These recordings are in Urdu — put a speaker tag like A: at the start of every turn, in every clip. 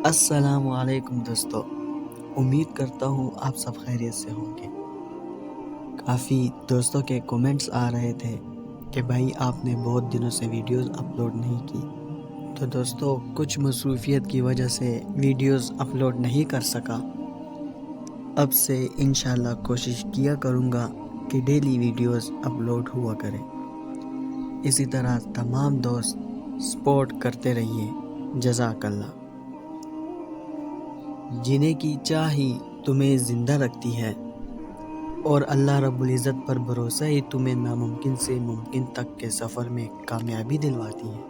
A: السلام علیکم دوستو، امید کرتا ہوں آپ سب خیریت سے ہوں گے۔ کافی دوستوں کے کومنٹس آ رہے تھے کہ بھائی آپ نے بہت دنوں سے ویڈیوز اپلوڈ نہیں کی، تو دوستو کچھ مصروفیت کی وجہ سے ویڈیوز اپلوڈ نہیں کر سکا۔ اب سے انشاءاللہ کوشش کیا کروں گا کہ ڈیلی ویڈیوز اپلوڈ ہوا کریں۔ اسی طرح تمام دوست سپورٹ کرتے رہیے، جزاک اللہ۔ جینے کی چاہی تمہیں زندہ رکھتی ہے، اور اللہ رب العزت پر بھروسہ ہی تمہیں ناممکن سے ممکن تک کے سفر میں کامیابی دلواتی ہے۔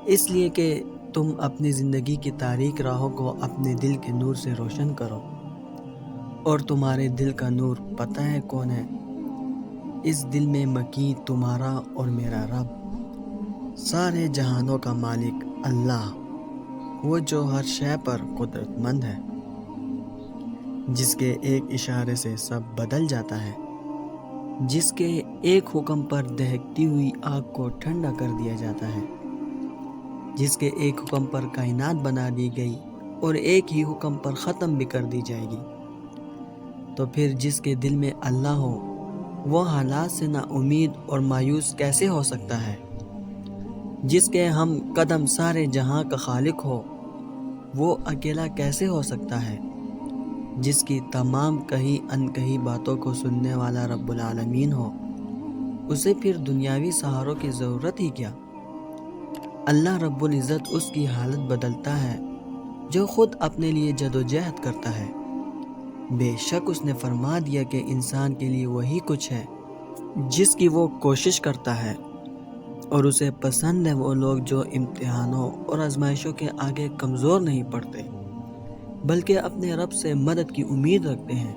A: اس لیے کہ تم اپنی زندگی کی تاریک راہوں کو اپنے دل کے نور سے روشن کرو، اور تمہارے دل کا نور پتہ ہے کون ہے؟ اس دل میں مکین تمہارا اور میرا رب، سارے جہانوں کا مالک اللہ، وہ جو ہر شے پر قدرت مند ہے، جس کے ایک اشارے سے سب بدل جاتا ہے، جس کے ایک حکم پر دہکتی ہوئی آگ کو ٹھنڈا کر دیا جاتا ہے، جس کے ایک حکم پر کائنات بنا دی گئی اور ایک ہی حکم پر ختم بھی کر دی جائے گی۔ تو پھر جس کے دل میں اللہ ہو، وہ حالات سے نا امید اور مایوس کیسے ہو سکتا ہے؟ جس کے ہم قدم سارے جہاں کا خالق ہو، وہ اکیلا کیسے ہو سکتا ہے؟ جس کی تمام کہی انکہی باتوں کو سننے والا رب العالمین ہو، اسے پھر دنیاوی سہاروں کی ضرورت ہی کیا؟ اللہ رب العزت اس کی حالت بدلتا ہے جو خود اپنے لیے جدوجہد کرتا ہے۔ بے شک اس نے فرما دیا کہ انسان کے لیے وہی کچھ ہے جس کی وہ کوشش کرتا ہے، اور اسے پسند ہے وہ لوگ جو امتحانوں اور آزمائشوں کے آگے کمزور نہیں پڑتے، بلکہ اپنے رب سے مدد کی امید رکھتے ہیں۔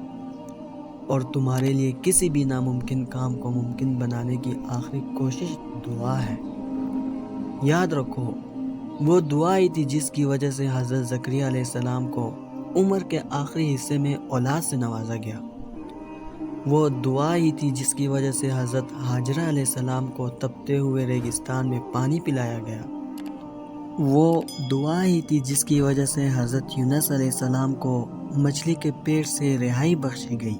A: اور تمہارے لیے کسی بھی ناممکن کام کو ممکن بنانے کی آخری کوشش دعا ہے۔ یاد رکھو، وہ دعا ہی تھی جس کی وجہ سے حضرت زکریا علیہ السلام کو عمر کے آخری حصے میں اولاد سے نوازا گیا۔ وہ دعا ہی تھی جس کی وجہ سے حضرت ہاجرہ علیہ السلام کو تپتے ہوئے ریگستان میں پانی پلایا گیا۔ وہ دعا ہی تھی جس کی وجہ سے حضرت یونس علیہ السلام کو مچھلی کے پیٹ سے رہائی بخشی گئی۔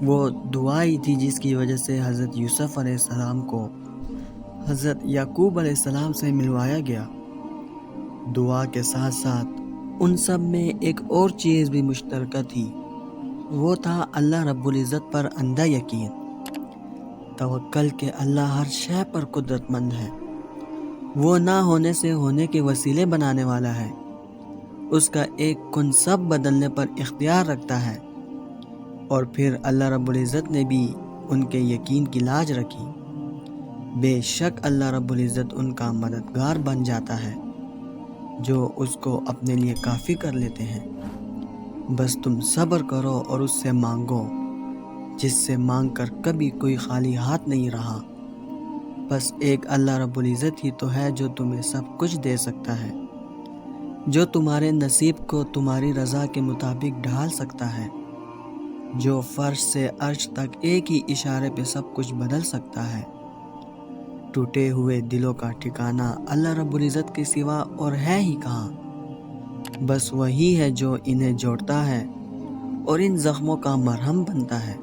A: وہ دعا ہی تھی جس کی وجہ سے حضرت یوسف علیہ السلام کو حضرت یعقوب علیہ السلام سے ملوایا گیا۔ دعا کے ساتھ ساتھ ان سب میں ایک اور چیز بھی مشترکہ تھی، وہ تھا اللہ رب العزت پر اندھا یقین، توکل کہ اللہ ہر شے پر قدرت مند ہے، وہ نہ ہونے سے ہونے کے وسیلے بنانے والا ہے، اس کا ایک کن سب بدلنے پر اختیار رکھتا ہے۔ اور پھر اللہ رب العزت نے بھی ان کے یقین کی لاج رکھی۔ بے شک اللہ رب العزت ان کا مددگار بن جاتا ہے جو اس کو اپنے لیے کافی کر لیتے ہیں۔ بس تم صبر کرو اور اس سے مانگو، جس سے مانگ کر کبھی کوئی خالی ہاتھ نہیں رہا۔ بس ایک اللہ رب العزت ہی تو ہے جو تمہیں سب کچھ دے سکتا ہے، جو تمہارے نصیب کو تمہاری رضا کے مطابق ڈھال سکتا ہے، جو فرش سے عرش تک ایک ہی اشارے پہ سب کچھ بدل سکتا ہے۔ ٹوٹے ہوئے دلوں کا ٹھکانہ اللہ رب العزت کے سوا اور ہے ہی کہاں؟ بس وہی ہے جو انہیں جوڑتا ہے اور ان زخموں کا مرہم بنتا ہے۔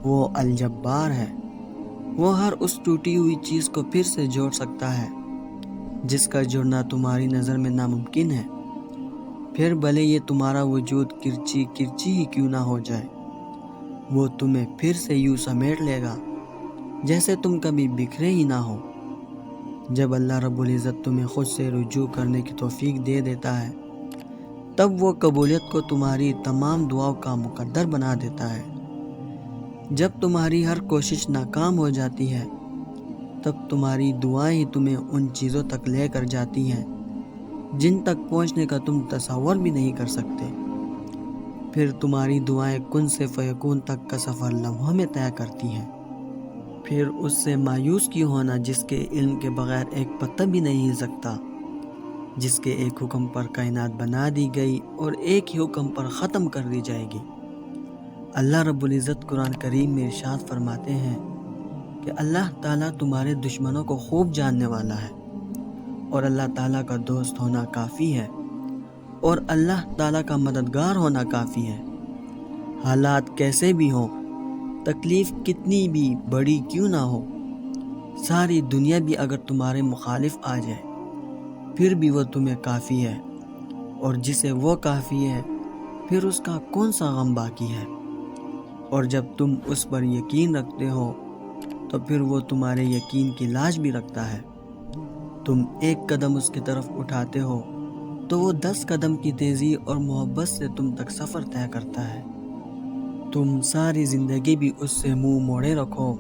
A: وہ الجبار ہے، وہ ہر اس ٹوٹی ہوئی چیز کو پھر سے جوڑ سکتا ہے جس کا جڑنا تمہاری نظر میں ناممکن ہے، پھر بھلے یہ تمہارا وجود کرچی کرچی ہی کیوں نہ ہو جائے، وہ تمہیں پھر سے یوں سمیٹ لے گا جیسے تم کبھی بکھرے ہی نہ ہو۔ جب اللہ رب العزت تمہیں خود سے رجوع کرنے کی توفیق دے دیتا ہے، تب وہ قبولیت کو تمہاری تمام دعاؤں کا مقدر بنا دیتا ہے۔ جب تمہاری ہر کوشش ناکام ہو جاتی ہے، تب تمہاری دعائیں ہی تمہیں ان چیزوں تک لے کر جاتی ہیں جن تک پہنچنے کا تم تصور بھی نہیں کر سکتے۔ پھر تمہاری دعائیں کن سے فیکون تک کا سفر لمحوں میں طے کرتی ہیں۔ پھر اس سے مایوس کیوں ہونا جس کے علم کے بغیر ایک پتہ بھی نہیں ہل سکتا، جس کے ایک حکم پر کائنات بنا دی گئی اور ایک ہی حکم پر ختم کر دی جائے گی۔ اللہ رب العزت قرآن کریم میں ارشاد فرماتے ہیں کہ اللہ تعالیٰ تمہارے دشمنوں کو خوب جاننے والا ہے، اور اللہ تعالیٰ کا دوست ہونا کافی ہے، اور اللہ تعالیٰ کا مددگار ہونا کافی ہے۔ حالات کیسے بھی ہوں، تکلیف کتنی بھی بڑی کیوں نہ ہو، ساری دنیا بھی اگر تمہارے مخالف آ جائے پھر بھی وہ تمہیں کافی ہے، اور جسے وہ کافی ہے پھر اس کا کون سا غم باقی ہے۔ اور جب تم اس پر یقین رکھتے ہو تو پھر وہ تمہارے یقین کی لاج بھی رکھتا ہے۔ تم ایک قدم اس کی طرف اٹھاتے ہو تو وہ 10 قدم کی تیزی اور محبت سے تم تک سفر طے کرتا ہے۔ تم ساری زندگی بھی اس سے منہ موڑے رکھو،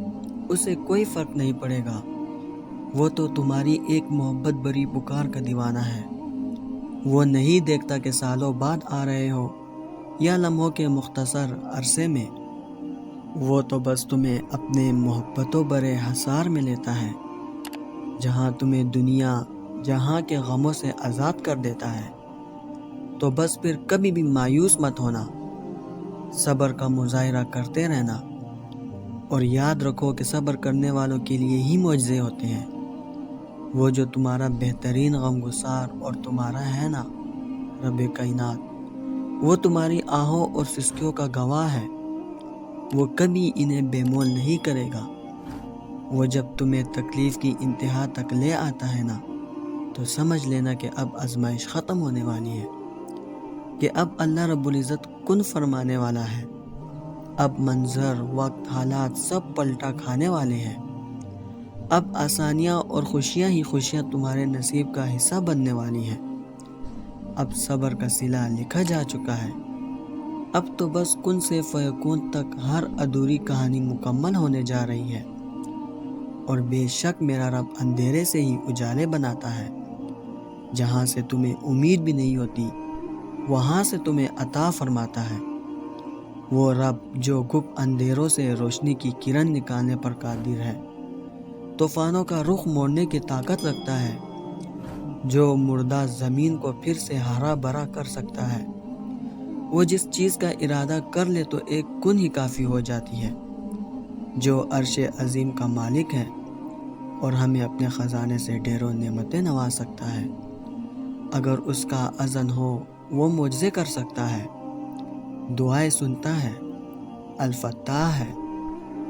A: اسے کوئی فرق نہیں پڑے گا۔ وہ تو تمہاری ایک محبت بری پکار کا دیوانہ ہے۔ وہ نہیں دیکھتا کہ سالوں بعد آ رہے ہو یا لمحوں کے مختصر عرصے میں، وہ تو بس تمہیں اپنے محبتوں برے حصار میں لیتا ہے، جہاں تمہیں دنیا جہاں کے غموں سے آزاد کر دیتا ہے۔ تو بس پھر کبھی بھی مایوس مت ہونا، صبر کا مظاہرہ کرتے رہنا، اور یاد رکھو کہ صبر کرنے والوں کے لیے ہی معجزے ہوتے ہیں۔ وہ جو تمہارا بہترین غمگسار اور تمہارا ہے نا رب کائنات، وہ تمہاری آہوں اور سسکیوں کا گواہ ہے، وہ کبھی انہیں بے مول نہیں کرے گا۔ وہ جب تمہیں تکلیف کی انتہا تک لے آتا ہے نا تو سمجھ لینا کہ اب آزمائش ختم ہونے والی ہے، کہ اب اللہ رب العزت کن فرمانے والا ہے۔ اب منظر، وقت، حالات سب پلٹا کھانے والے ہیں۔ اب آسانیاں اور خوشیاں ہی خوشیاں تمہارے نصیب کا حصہ بننے والی ہیں۔ اب صبر کا صلہ لکھا جا چکا ہے۔ اب تو بس کن سے فیکون تک ہر ادھوری کہانی مکمل ہونے جا رہی ہے، اور بے شک میرا رب اندھیرے سے ہی اجالے بناتا ہے۔ جہاں سے تمہیں امید بھی نہیں ہوتی وہاں سے تمہیں عطا فرماتا ہے۔ وہ رب جو گپ اندھیروں سے روشنی کی کرن نکالنے پر قادر ہے، طوفانوں کا رخ موڑنے کی طاقت رکھتا ہے، جو مردہ زمین کو پھر سے ہرا بھرا کر سکتا ہے۔ وہ جس چیز کا ارادہ کر لے تو ایک کن ہی کافی ہو جاتی ہے، جو عرش عظیم کا مالک ہے اور ہمیں اپنے خزانے سے ڈھیروں نعمتیں نواز سکتا ہے۔ اگر اس کا اذن ہو وہ معجزے کر سکتا ہے، دعائیں سنتا ہے، الفتاح ہے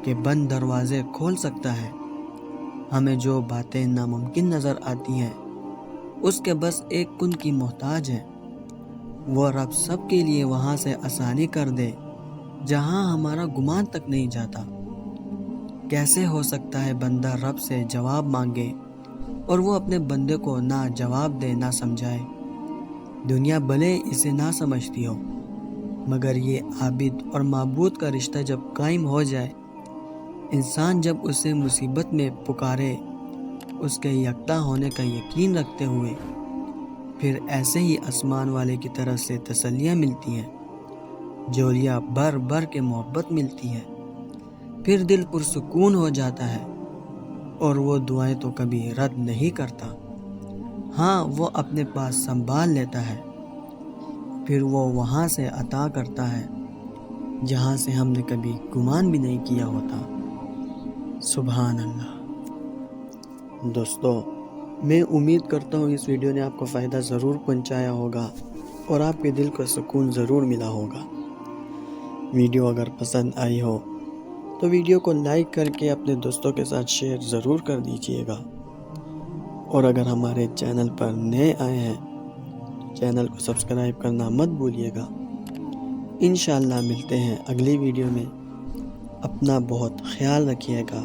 A: کہ بند دروازے کھول سکتا ہے۔ ہمیں جو باتیں ناممکن نظر آتی ہیں اس کے بس ایک کن کی محتاج ہے۔ وہ رب سب کے لیے وہاں سے آسانی کر دے جہاں ہمارا گمان تک نہیں جاتا۔ کیسے ہو سکتا ہے بندہ رب سے جواب مانگے اور وہ اپنے بندے کو نہ جواب دے نہ سمجھائے؟ دنیا بھلے اسے نہ سمجھتی ہو، مگر یہ عابد اور معبود کا رشتہ جب قائم ہو جائے، انسان جب اسے مصیبت میں پکارے اس کے یکتا ہونے کا یقین رکھتے ہوئے، پھر ایسے ہی آسمان والے کی طرف سے تسلیاں ملتی ہیں، جولیاں بھر بھر کے محبت ملتی ہے، پھر دل پرسکون ہو جاتا ہے، اور وہ دعائیں تو کبھی رد نہیں کرتا۔ ہاں، وہ اپنے پاس سنبھال لیتا ہے، پھر وہ وہاں سے عطا کرتا ہے جہاں سے ہم نے کبھی گمان بھی نہیں کیا ہوتا۔ سبحان اللہ۔ دوستو، میں امید کرتا ہوں اس ویڈیو نے آپ کو فائدہ ضرور پہنچایا ہوگا اور آپ کے دل کو سکون ضرور ملا ہوگا۔ ویڈیو اگر پسند آئی ہو تو ویڈیو کو لائک کر کے اپنے دوستوں کے ساتھ شیئر ضرور کر دیجئے گا، اور اگر ہمارے چینل پر نئے آئے ہیں تو چینل کو سبسکرائب کرنا مت بھولیے گا۔ انشاءاللہ ملتے ہیں اگلی ویڈیو میں۔ اپنا بہت خیال رکھیے گا۔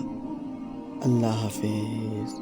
A: اللہ حافظ۔